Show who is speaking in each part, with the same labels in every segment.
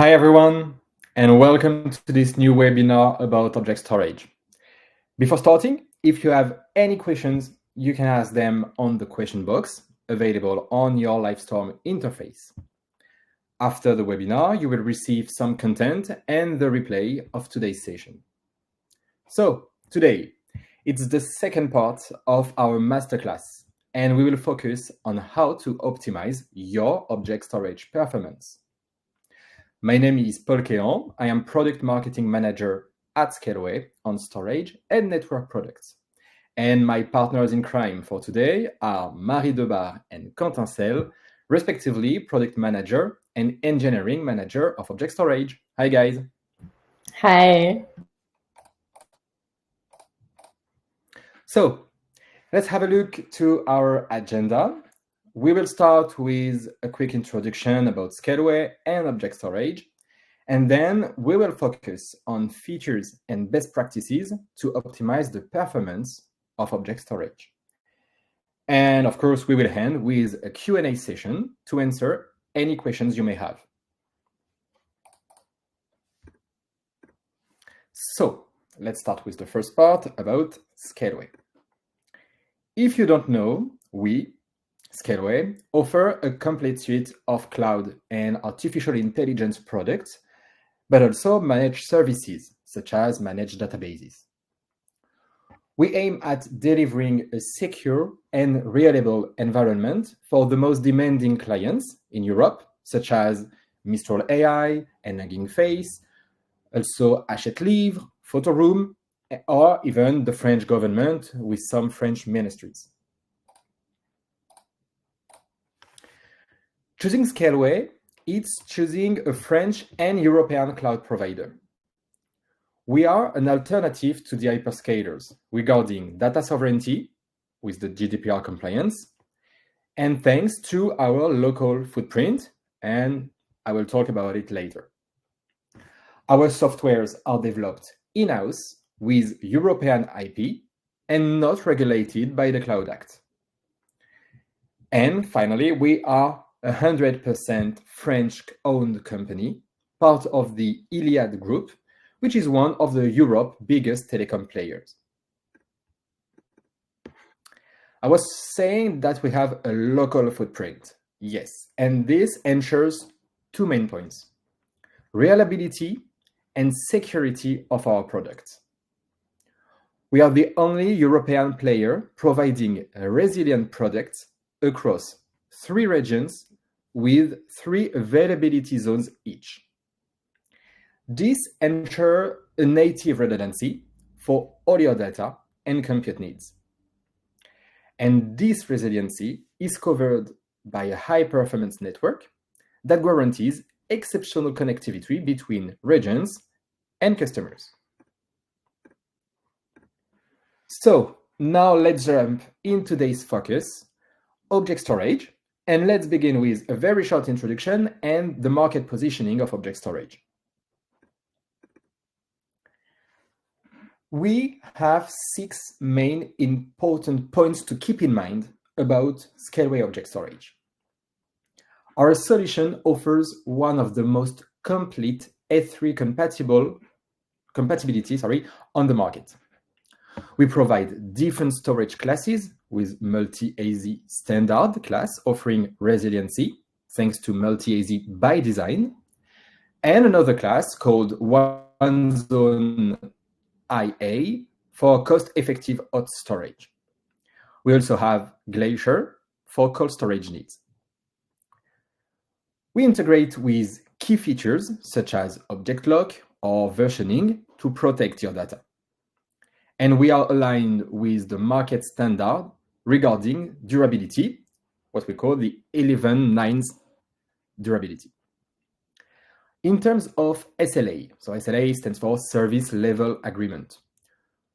Speaker 1: Hi everyone, and welcome to this new webinar about object storage. Before starting, if you have any questions, you can ask them on the question box available on your Livestorm interface. After the webinar, you will receive some content and the replay of today's session. So today, it's the second part of our masterclass, and we will focus on how to optimize your object storage performance. My name is Paul Kéan. I am Product Marketing Manager at Scaleway on storage and network products. And my partners in crime for today are Marie Debar and Quentin Selle, respectively Product Manager and Engineering Manager of Object Storage. Hi, guys.
Speaker 2: Hi.
Speaker 1: So let's have a look to our agenda. We will start with a quick introduction about Scaleway and object storage, and then we will focus on features and best practices to optimize the performance of object storage. And of course, we will end with a Q&A session to answer any questions you may have. So let's start with the first part about Scaleway. If you don't know, we, Scaleway, offer a complete suite of cloud and artificial intelligence products, but also managed services, such as managed databases. We aim at delivering a secure and reliable environment for the most demanding clients in Europe, such as Mistral AI and Hugging Face, also Hachette Livre, Photoroom, or even the French government with some French ministries. Choosing Scaleway, it's choosing a French and European cloud provider. We are an alternative to the hyperscalers regarding data sovereignty with the GDPR compliance, and thanks to our local footprint, and I will talk about it later. Our softwares are developed in-house with European IP and not regulated by the Cloud Act. And finally, we are 100% French-owned company, part of the Iliad Group, which is one of the Europe's biggest telecom players. I was saying that we have a local footprint, yes, and this ensures two main points: reliability and security of our products. We are the only European player providing resilient products across 3 regions with 3 availability zones each. This ensures a native redundancy for all your data and compute needs. And this resiliency is covered by a high-performance network that guarantees exceptional connectivity between regions and customers. So now let's jump in today's focus, object storage, and let's begin with a very short introduction and the market positioning of object storage. We have 6 main important points to keep in mind about Scaleway Object Storage. Our solution offers one of the most complete S3 compatibility on the market. We provide different storage classes with multi-AZ standard class offering resiliency thanks to multi-AZ by design, and another class called One Zone IA for cost-effective hot storage. We also have Glacier for cold storage needs. We integrate with key features such as object lock or versioning to protect your data. And we are aligned with the market standard regarding durability, what we call the 11 nines durability. In terms of SLA, so SLA stands for Service Level Agreement,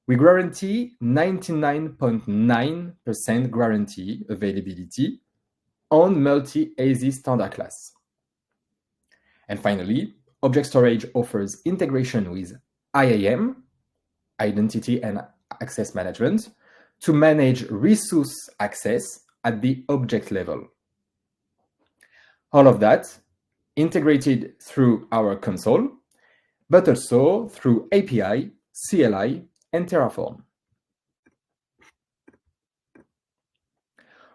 Speaker 1: we guarantee 99.9% guarantee availability on multi-AZ standard class. And finally, object storage offers integration with IAM, Identity and Access Management, to manage resource access at the object level. All of that integrated through our console, but also through API, CLI, and Terraform.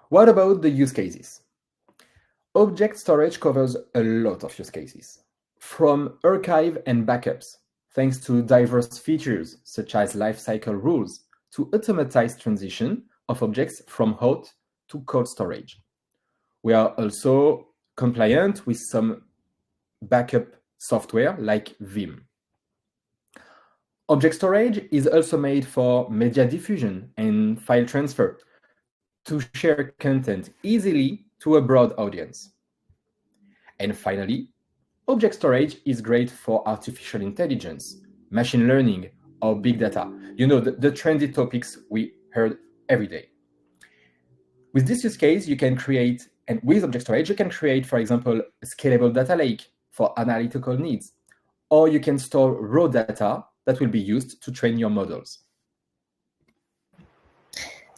Speaker 1: What about the use cases? Object storage covers a lot of use cases, from archive and backups, thanks to diverse features such as lifecycle rules, to automatized transition of objects from hot to cold storage. We are also compliant with some backup software like Vim. Object storage is also made for media diffusion and file transfer to share content easily to a broad audience. And finally, object storage is great for artificial intelligence, machine learning, or big data. You know, the trendy topics we heard every day. With this use case, you can create, and with object storage, you can create, for example, a scalable data lake for analytical needs, or you can store raw data that will be used to train your models.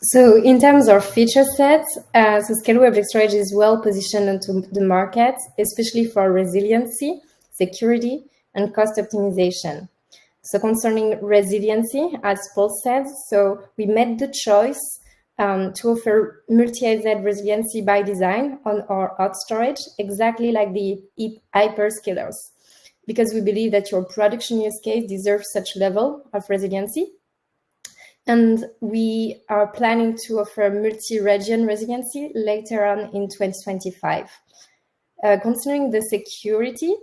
Speaker 2: So in terms of feature sets, Scaleway Object Storage is well positioned into the market, especially for resiliency, security, and cost optimization. So concerning resiliency, as Paul said, so we made the choice to offer multi-AZ resiliency by design on our hot storage, exactly like the hyperscalers, because we believe that your production use case deserves such level of resiliency. And we are planning to offer multi-region resiliency later on in 2025. Concerning the security,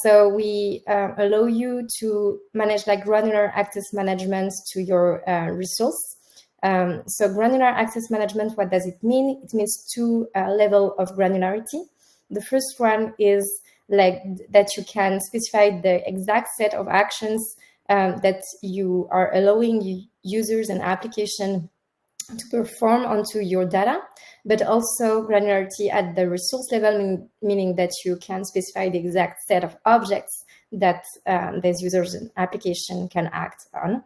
Speaker 2: so we allow you to manage like granular access management to your resource. So granular access management, what does it mean? It means two levels of granularity. The first one is like that you can specify the exact set of actions that you are allowing users and application to perform onto your data, but also granularity at the resource level, meaning that you can specify the exact set of objects that these users and application can act on.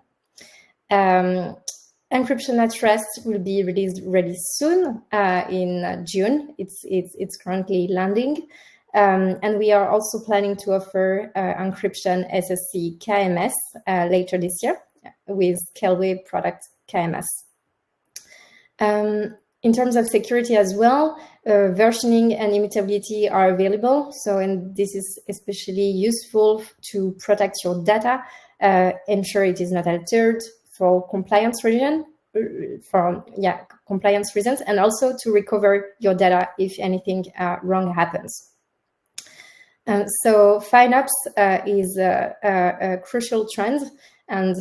Speaker 2: Encryption at rest will be released really soon in June. It's currently landing. And we are also planning to offer encryption SSC KMS later this year with Scaleway product KMS. In terms of security as well, versioning and immutability are available. So, and this is especially useful to protect your data, ensure it is not altered for compliance reasons, and also to recover your data if anything wrong happens. So FinOps is a crucial trend, and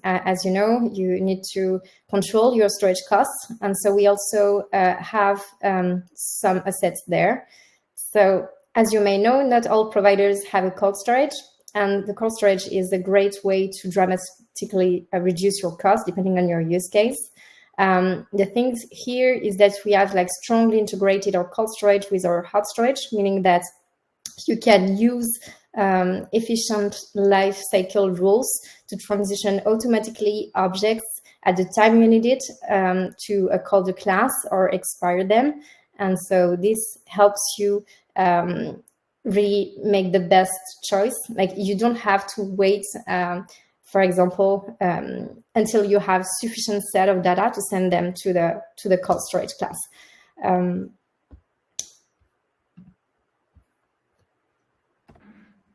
Speaker 2: as you know, you need to control your storage costs, and so we also have some assets there. So as you may know, not all providers have a cold storage, and the cold storage is a great way to dramatically reduce your cost depending on your use case. The thing here is that we have like strongly integrated our cold storage with our hot storage, meaning that you can use efficient life cycle rules to transition automatically objects at the time you need it to a colder class or expire them. And so this helps you really make the best choice. Like you don't have to wait, for example, until you have sufficient set of data to send them to the cold storage class.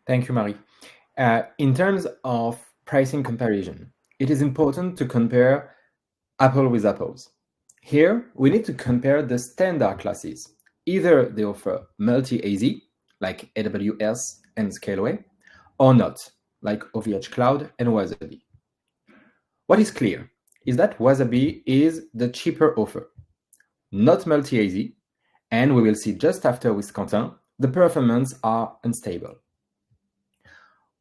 Speaker 1: Thank you, Marie. In terms of pricing comparison, it is important to compare apple with apples. Here, we need to compare the standard classes. Either they offer multi-AZ, like AWS and Scaleway, or not, like OVH Cloud and Wasabi. What is clear is that Wasabi is the cheaper offer, not multi-AZ, and we will see just after with Quentin, the performance are unstable.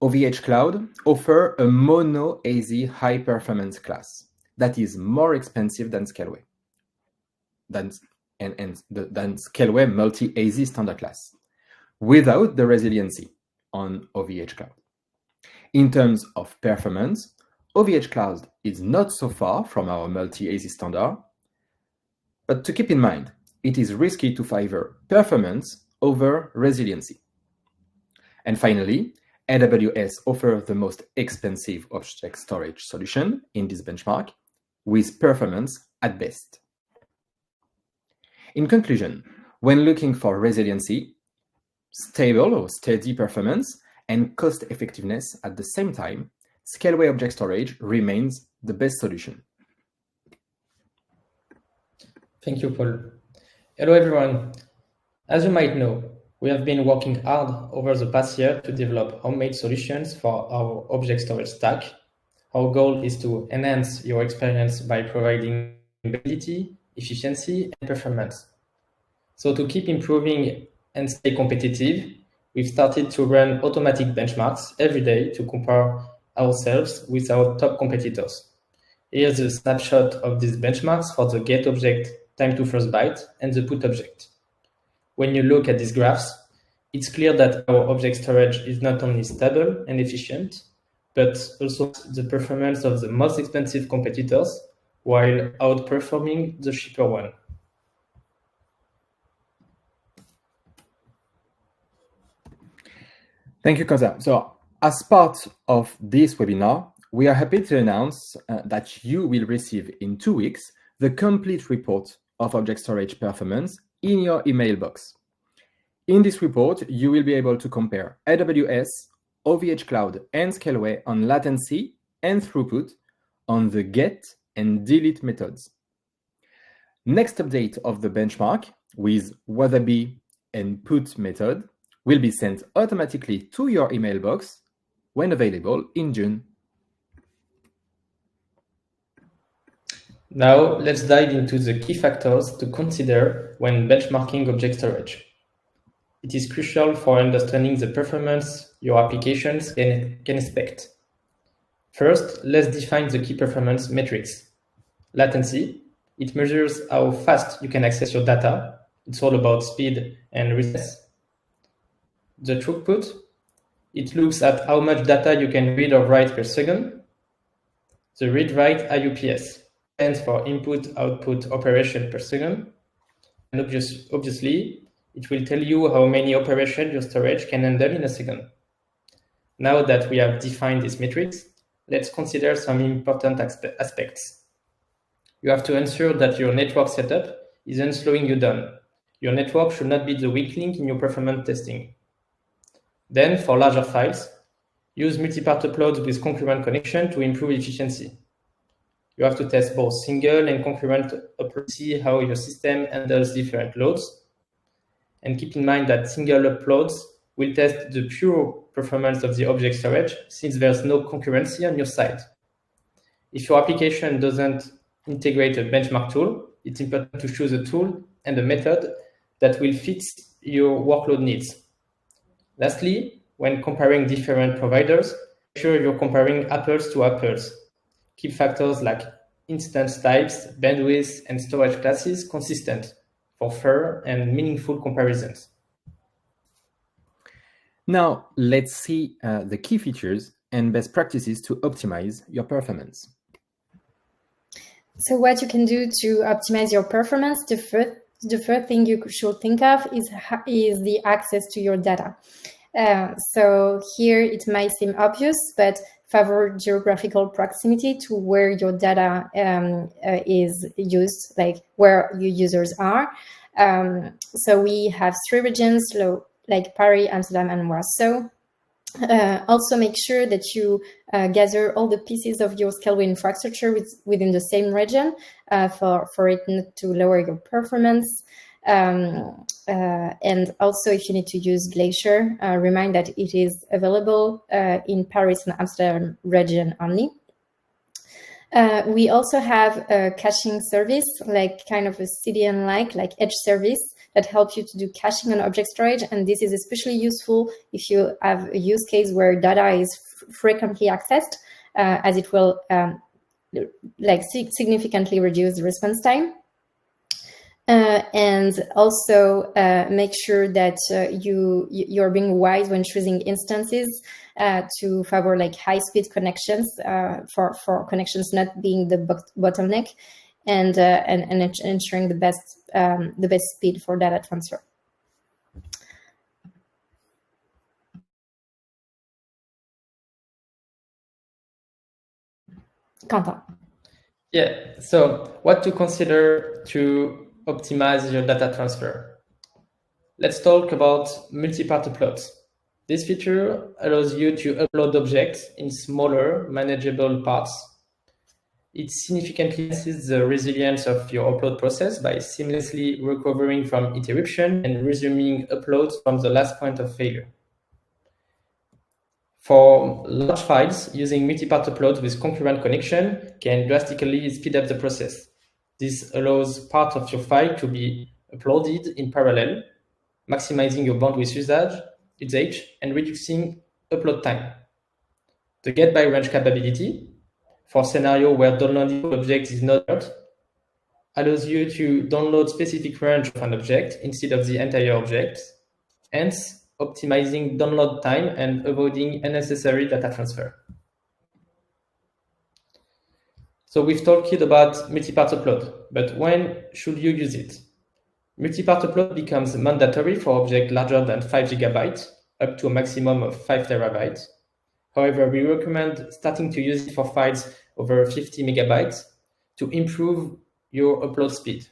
Speaker 1: OVH Cloud offer a mono AZ high performance class that is more expensive than Scaleway, than Scaleway multi-AZ standard class, without the resiliency on OVH Cloud. In terms of performance, OVH Cloud is not so far from our multi-AZ standard, but to keep in mind, it is risky to favor performance over resiliency. And finally, AWS offers the most expensive object storage solution in this benchmark, with performance at best. In conclusion, when looking for resiliency, stable or steady performance, and cost effectiveness at the same time, Scaleway Object Storage remains the best solution.
Speaker 3: Thank you, Paul. Hello, everyone. As you might know, we have been working hard over the past year to develop homemade solutions for our object storage stack. Our goal is to enhance your experience by providing stability, efficiency, and performance. So to keep improving and stay competitive, we've started to run automatic benchmarks every day to compare ourselves with our top competitors. Here's a snapshot of these benchmarks for the get object time to first byte and the put object. When you look at these graphs, it's clear that our object storage is not only stable and efficient, but also the performance of the most expensive competitors while outperforming the cheaper one.
Speaker 1: Thank you, Koza. So as part of this webinar, we are happy to announce that you will receive in 2 weeks the complete report of object storage performance in your email box. In this report, you will be able to compare AWS, OVH Cloud, and Scaleway on latency and throughput on the get and delete methods. Next update of the benchmark with Wasabi and put method will be sent automatically to your email box when available in June.
Speaker 3: Now, let's dive into the key factors to consider when benchmarking object storage. It is crucial for understanding the performance your applications can expect. First, let's define the key performance metrics. Latency, it measures how fast you can access your data. It's all about speed and recess. The throughput, it looks at how much data you can read or write per second. The read-write IUPS stands for input-output operation per second. And obviously, it will tell you how many operations your storage can handle in a second. Now that we have defined these metrics, let's consider some important aspects. You have to ensure that your network setup isn't slowing you down. Your network should not be the weak link in your performance testing. Then, for larger files, use multipart uploads with concurrent connection to improve efficiency. You have to test both single and concurrent uploads to see how your system handles different loads. And keep in mind that single uploads will test the pure performance of the object storage since there's no concurrency on your side. If your application doesn't integrate a benchmark tool, it's important to choose a tool and a method that will fit your workload needs. Lastly, when comparing different providers, make sure you're comparing apples to apples. Keep factors like instance types, bandwidth, and storage classes consistent for fair and meaningful comparisons.
Speaker 1: Now, let's see the key features and best practices to optimize your performance.
Speaker 2: So what you can do to optimize your performance, the first thing you should think of is the access to your data. So here it might seem obvious, but favor geographical proximity to where your data is used, like where your users are. So we have 3 regions, like Paris, Amsterdam, and Warsaw. Also make sure that you gather all the pieces of your Scaleway infrastructure within the same region for it not to lower your performance. And also, if you need to use Glacier, remind that it is available in Paris and Amsterdam region only. We also have a caching service, like kind of a CDN-like edge service that helps you to do caching on object storage. And this is especially useful if you have a use case where data is frequently accessed, as it will significantly reduce the response time. And also make sure that you're being wise when choosing instances to favor high-speed connections for connections not being the bottleneck, and ensuring the best speed for data transfer. Quentin.
Speaker 3: Yeah, so what to consider to optimize your data transfer? Let's talk about multipart uploads. This feature allows you to upload objects in smaller, manageable parts. It significantly enhances the resilience of your upload process by seamlessly recovering from interruption and resuming uploads from the last point of failure. For large files, using multipart uploads with concurrent connection can drastically speed up the process. This allows part of your file to be uploaded in parallel, maximizing your bandwidth usage, and reducing upload time. The get by range capability, for scenario where downloading object is not urgent, allows you to download specific range of an object instead of the entire object, hence optimizing download time and avoiding unnecessary data transfer. So we've talked about multipart upload, but when should you use it? Multipart upload becomes mandatory for objects larger than 5 GB, up to a maximum of 5 TB. However, we recommend starting to use it for files over 50 MB to improve your upload speed.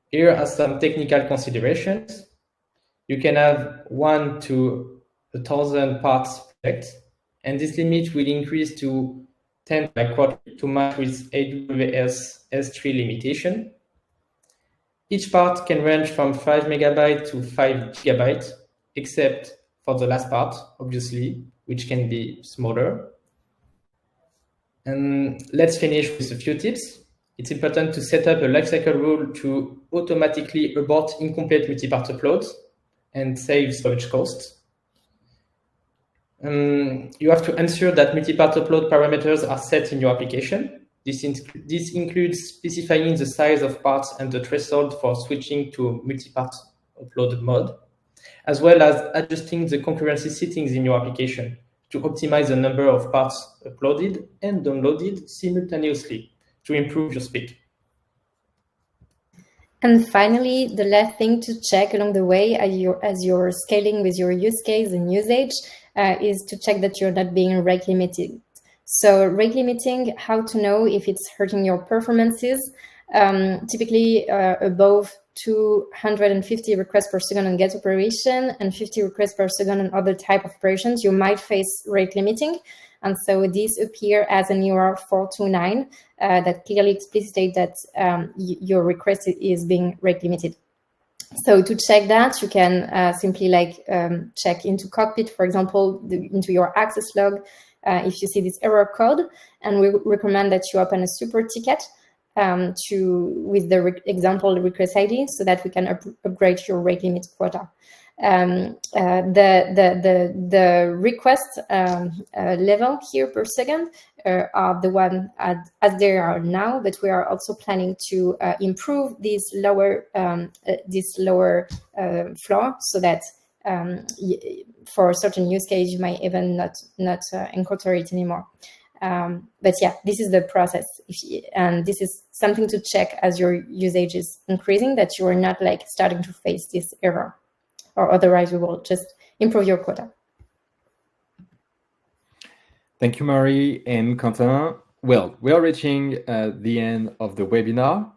Speaker 3: Here are some technical considerations. You can have 1 to 1,000 parts project, and this limit will increase to 10 by quarter to match with AWS S3 limitation. Each part can range from 5 MB to 5 GB, except for the last part, obviously, which can be smaller. And let's finish with a few tips. It's important to set up a lifecycle rule to automatically abort incomplete multipart uploads and save storage costs. You have to ensure that multipart upload parameters are set in your application. This includes specifying the size of parts and the threshold for switching to multipart upload mode, as well as adjusting the concurrency settings in your application to optimize the number of parts uploaded and downloaded simultaneously to improve your speed.
Speaker 2: And finally, the last thing to check along the way as you're scaling with your use case and usage is to check that you're not being rate limited. So rate limiting, how to know if it's hurting your performances, typically above 250 requests per second on get operation and 50 requests per second on other type of operations, you might face rate limiting. And so these appear as an UR 429 that clearly explicitates that your request is being rate limited. So to check that, you can simply check into Cockpit, for example, into your access log, if you see this error code, and we recommend that you open a super ticket with the example request ID so that we can upgrade your rate limit quota. The request level here per second are the one as they are now, but we are also planning to improve this lower floor so that for a certain use case you might even not encounter it anymore. But yeah, this is the process, and this is something to check as your usage is increasing, that you are not starting to face this error, or otherwise we will just improve your quota.
Speaker 1: Thank you, Marie and Quentin. Well, we are reaching the end of the webinar.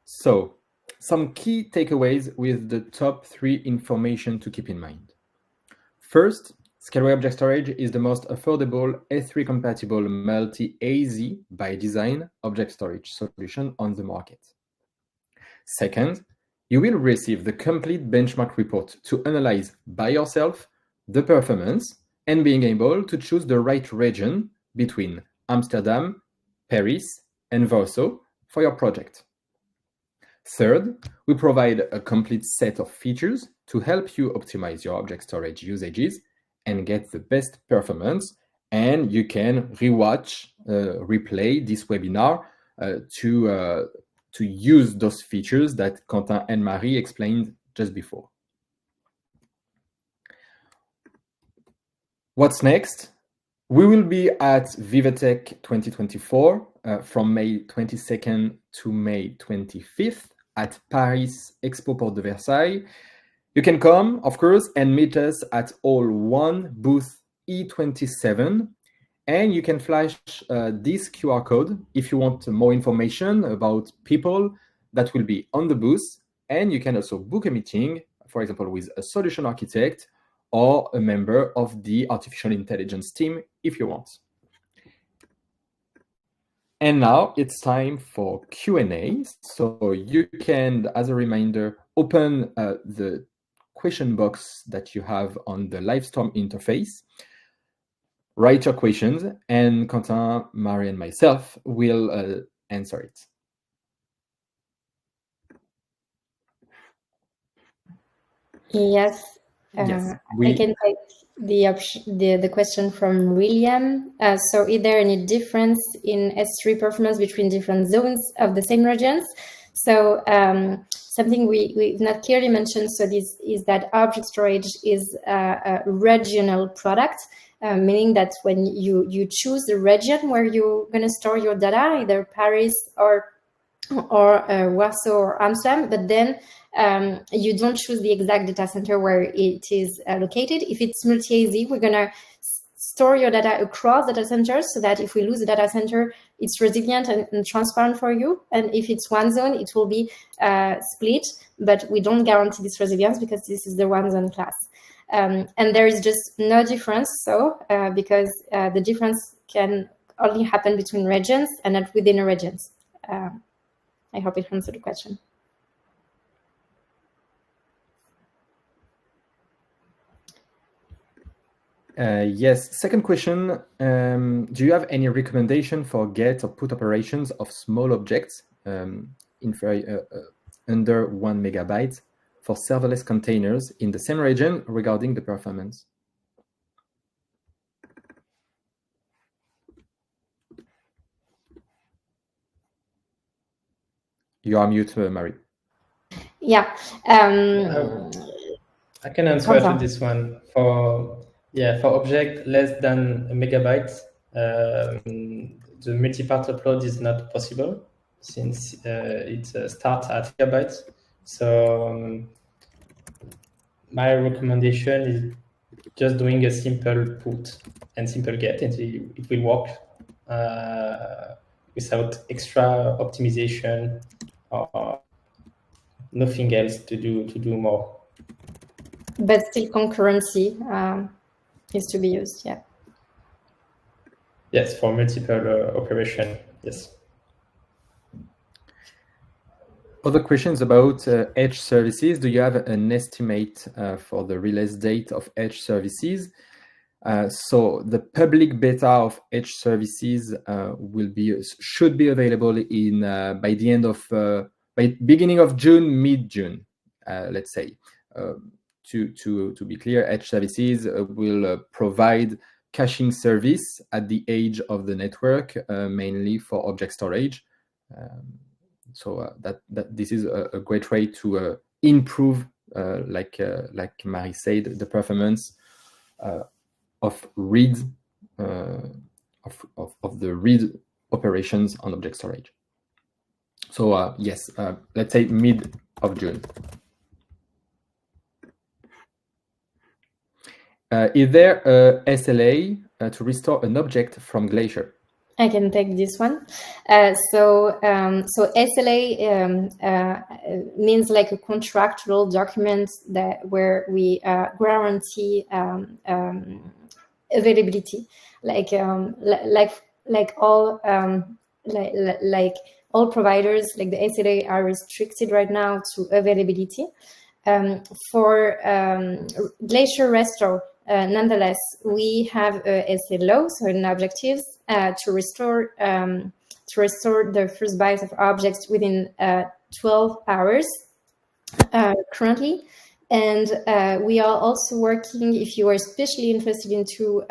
Speaker 1: So some key takeaways with the top 3 information to keep in mind. First, Scaleway Object Storage is the most affordable S3 compatible multi-AZ by design object storage solution on the market. Second, you will receive the complete benchmark report to analyze by yourself the performance and being able to choose the right region between Amsterdam, Paris, and Warsaw for your project. Third, we provide a complete set of features to help you optimize your object storage usages and get the best performance. And you can replay this webinar to use those features that Quentin and Marie explained just before. What's next? We will be at Vivatech 2024 from May 22nd to May 25th at Paris Expo Porte de Versailles. You can come, of course, and meet us at Hall 1, booth E27. And you can flash this QR code if you want more information about people that will be on the booth. And you can also book a meeting, for example, with a solution architect or a member of the artificial intelligence team if you want. And now it's time for Q&A. So you can, as a reminder, open the question box that you have on the Livestorm interface. Write your questions, and Quentin, Marie, and myself will answer it.
Speaker 2: Yes,
Speaker 1: Yes,
Speaker 2: I can take the question from William. So is there any difference in S3 performance between different zones of the same regions? So something we've not clearly mentioned, so this is that object storage is a regional product, meaning that when you choose the region where you're going to store your data, either Paris or Warsaw or Amsterdam, but then you don't choose the exact data center where it is located. If it's multi-AZ, we're going to store your data across data centers so that if we lose a data center, it's resilient and transparent for you. And if it's one zone, it will be split, but we don't guarantee this resilience because this is the one zone class. And there is just no difference, because the difference can only happen between regions and not within a regions. I hope it answered the question.
Speaker 1: Yes. Second question, do you have any recommendation for get or put operations of small objects under 1 megabyte for serverless containers in the same region regarding the performance? You are mute, Marie.
Speaker 2: Yeah.
Speaker 3: I can answer to this one. For object less than a megabyte, the multipart upload is not possible since it starts at gigabytes. So my recommendation is just doing a simple put and simple get, and it will work without extra optimization or nothing else to do more.
Speaker 2: But still concurrency is to be used, yeah.
Speaker 3: Yes, for multiple operation, yes.
Speaker 1: Other questions about edge services. Do you have an estimate for the release date of edge services? So the public beta of edge services should be available by the end of by beginning of June, mid-June, let's say. To be clear, edge services will provide caching service at the edge of the network, mainly for object storage. So that this is a great way to improve, like Marie said, the performance of read of the read operations on object storage. So yes, let's say mid of June. Is there a SLA to restore an object from Glacier?
Speaker 2: I can take this one. So SLA means like a contractual document where we guarantee availability, like all all providers, like the SLA are restricted right now to availability. For Glacier Restore, nonetheless, we have a SLO, so an objectives to restore the first bytes of objects within 12 hours currently. And we are also working, if you are especially interested into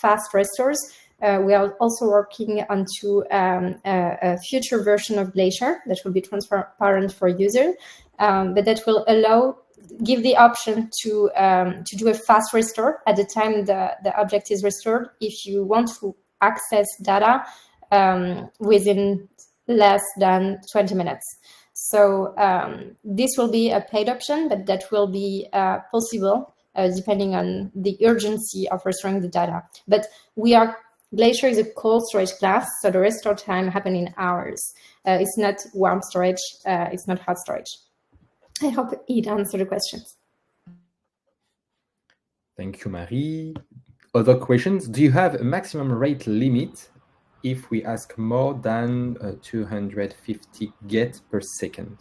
Speaker 2: fast restores, we are also working onto a future version of Glacier that will be transparent for users, but that will give the option to do a fast restore at the time the object is restored if you want to access data within less than 20 minutes. So this will be a paid option, but that will be possible depending on the urgency of restoring the data. But Glacier is a cold storage class, so the restore time happens in hours. It's not warm storage, it's not hot storage. I hope it answered the questions.
Speaker 1: Thank you, Marie. Other questions? Do you have a maximum rate limit if we ask more than 250 get per second?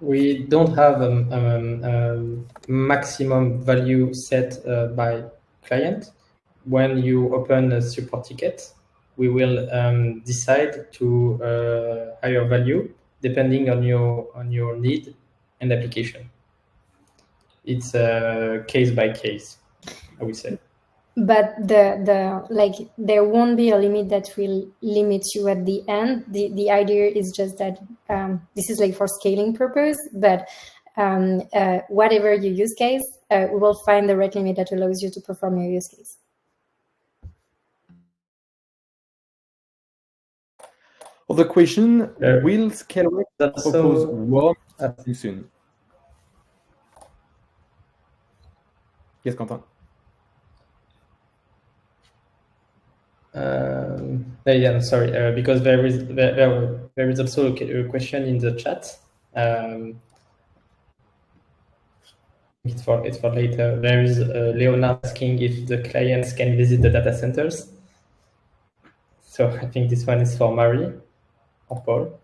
Speaker 3: We don't have a maximum value set by client. When you open a support ticket, we will decide to higher value depending on your need and application. It's case by case, I would say.
Speaker 2: But there won't be a limit that will limit you at the end. The idea is just that this is like for scaling purpose, but whatever your use case, we will find the rate limit that allows you to perform your use case.
Speaker 1: Other question, will Scaleway propose warm soon? Yes, Quentin.
Speaker 3: Yeah, sorry, because there is also a question in the chat. It's for later. There is Leonard asking if the clients can visit the data centers. So I think this one is for Marie or Paul.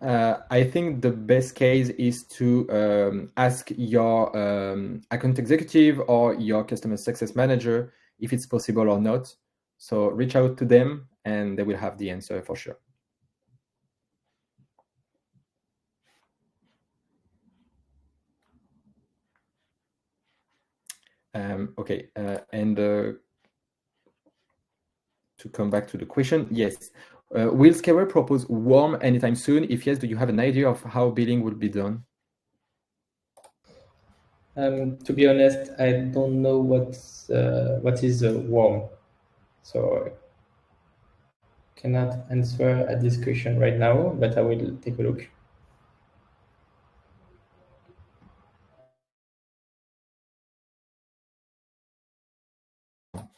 Speaker 1: I think the best case is to ask your account executive or your customer success manager if it's possible or not. So reach out to them and they will have the answer for sure. Okay, and to come back to the question, yes. Will Scaleway propose warm anytime soon? If yes, do you have an idea of how billing will be done?
Speaker 3: To be honest, I don't know what is warm, so I cannot answer at this question right now, but I will take a look.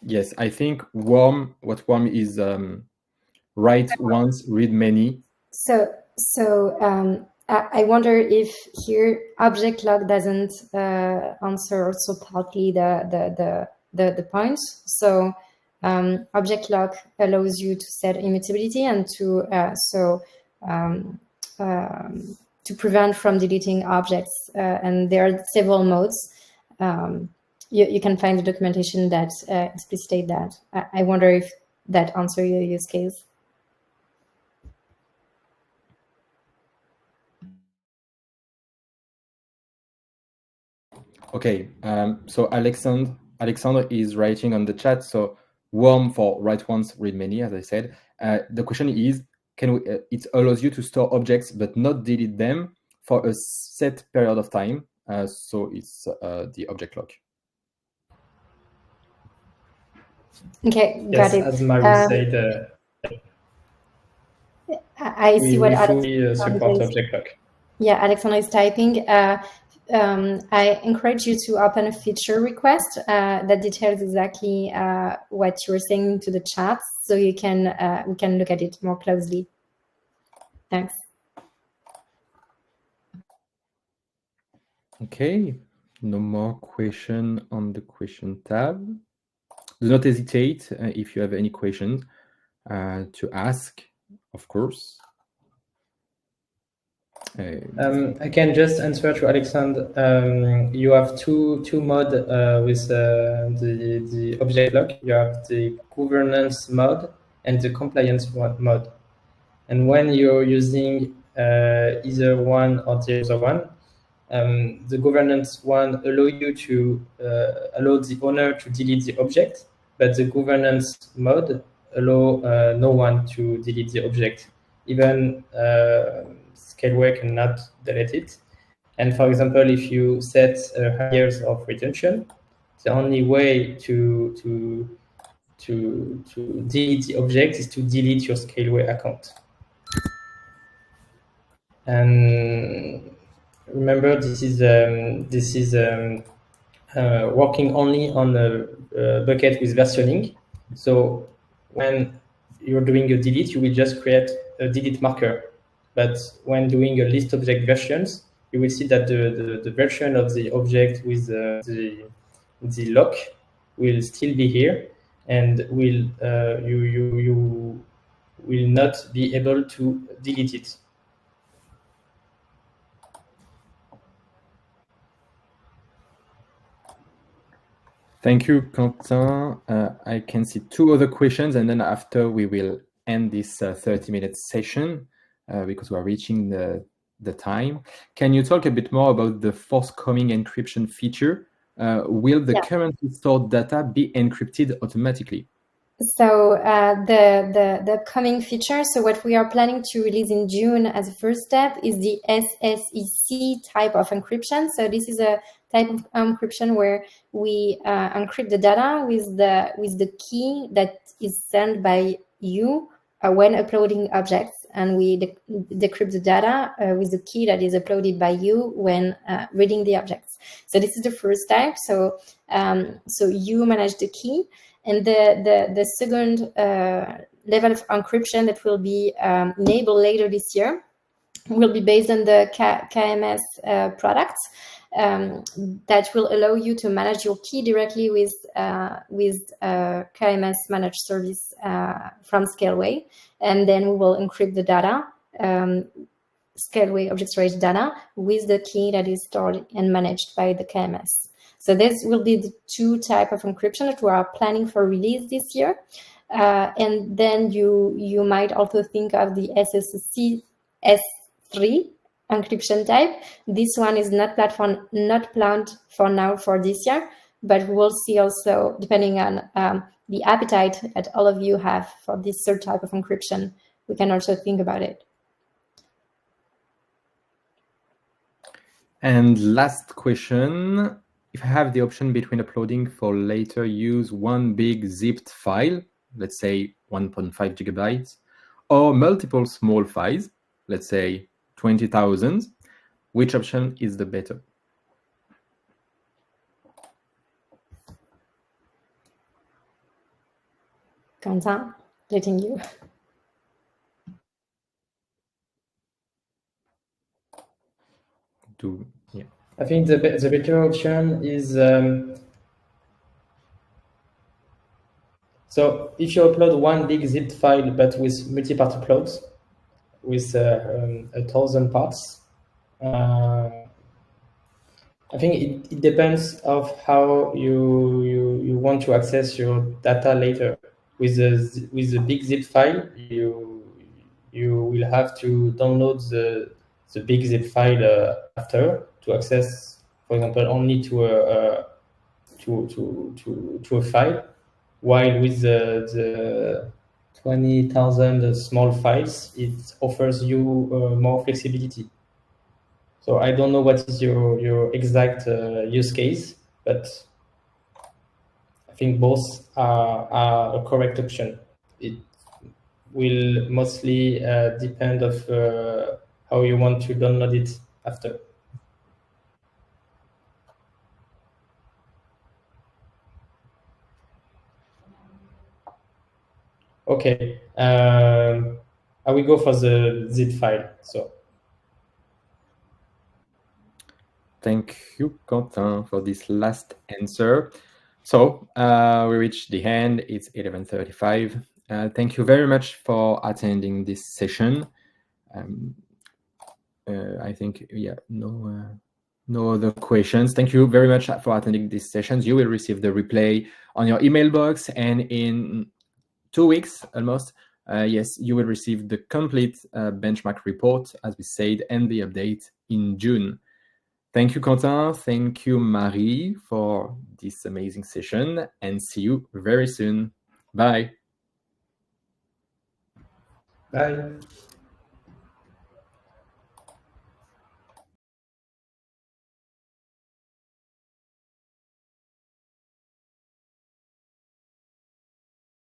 Speaker 1: Yes, I think warm is write once, read many.
Speaker 2: So I wonder if here object lock doesn't answer also partly the points. So object lock allows you to set immutability and to prevent from deleting objects. And there are several modes. You can find the documentation that explicit that. I wonder if that answers your use case.
Speaker 1: Okay, so Alexandre is writing on the chat. So warm for write once, read many, as I said. The question is, it allows you to store objects but not delete them for a set period of time. So it's the object lock.
Speaker 2: Okay, got it.
Speaker 3: As Marie said,
Speaker 2: I see what
Speaker 3: we fully support object lock.
Speaker 2: Yeah, Alexandre is typing. I encourage you to open a feature request that details exactly what you were saying to the chat, so we can look at it more closely. Thanks.
Speaker 1: Okay, no more question on the question tab. Do not hesitate if you have any questions to ask, of course.
Speaker 3: I can just answer to Alexandre. You have two modes with the object lock. You have the governance mode and the compliance mode. And when you're using either one or the other one, the governance one allow you to allow the owner to delete the object, but the governance mode allow no one to delete the object. Even Scaleway cannot delete it. And for example, if you set high years of retention, the only way to delete the object is to delete your Scaleway account. And remember, this is working only on a bucket with versioning. So when you're doing a delete, you will just create a delete marker. But when doing a list object versions, you will see that the version of the object with the lock will still be here, and will you will not be able to delete it.
Speaker 1: Thank you, Quentin. I can see two other questions, and then after we will end this 30-minute session because we're reaching the time. Can you talk a bit more about the forthcoming encryption feature? Will the currently stored data be encrypted automatically?
Speaker 2: So the coming feature, so what we are planning to release in June as a first step is the SSEC type of encryption. So this is a type of encryption where we encrypt the data with the key that is sent by you when uploading objects, and we decrypt the data with the key that is uploaded by you when reading the objects. So this is the first type. So so you manage the key. And the second level of encryption that will be enabled later this year will be based on the KMS products that will allow you to manage your key directly with KMS managed service from Scaleway, and then we will encrypt the data, Scaleway Object Storage data, with the key that is stored and managed by the KMS. So this will be the two types of encryption that we are planning for release this year. And then you might also think of the SSC S3 encryption type. This one is not planned for now for this year, but we'll see also, depending on the appetite that all of you have for this third type of encryption, we can also think about it.
Speaker 1: And last question. If I have the option between uploading for later use one big zipped file, let's say 1.5 gigabytes, or multiple small files, let's say 20,000, which option is the better?
Speaker 2: Quentin, letting you.
Speaker 1: Yeah.
Speaker 3: I think the better option is so if you upload one big zipped file but with multi-part uploads with 1,000 parts, I think it depends of how you want to access your data later. With the big zip file, you will have to download the big zip file after to access, for example, only to a file, while with the 20,000 small files, it offers you more flexibility. So I don't know what is your exact use case, but I think both are a correct option. It will mostly depend of how you want to download it after. Okay, I will go for the zip file. So.
Speaker 1: Thank you, Quentin, for this last answer. So we reached the end. It's 11:35. Thank you very much for attending this session. I think, yeah, no other questions. Thank you very much for attending these sessions. You will receive the replay on your email box, and in 2 weeks almost, yes, you will receive the complete benchmark report, as we said, and the update in June. Thank you, Quentin. Thank you, Marie, for this amazing session, and see you very soon. Bye.
Speaker 3: Bye.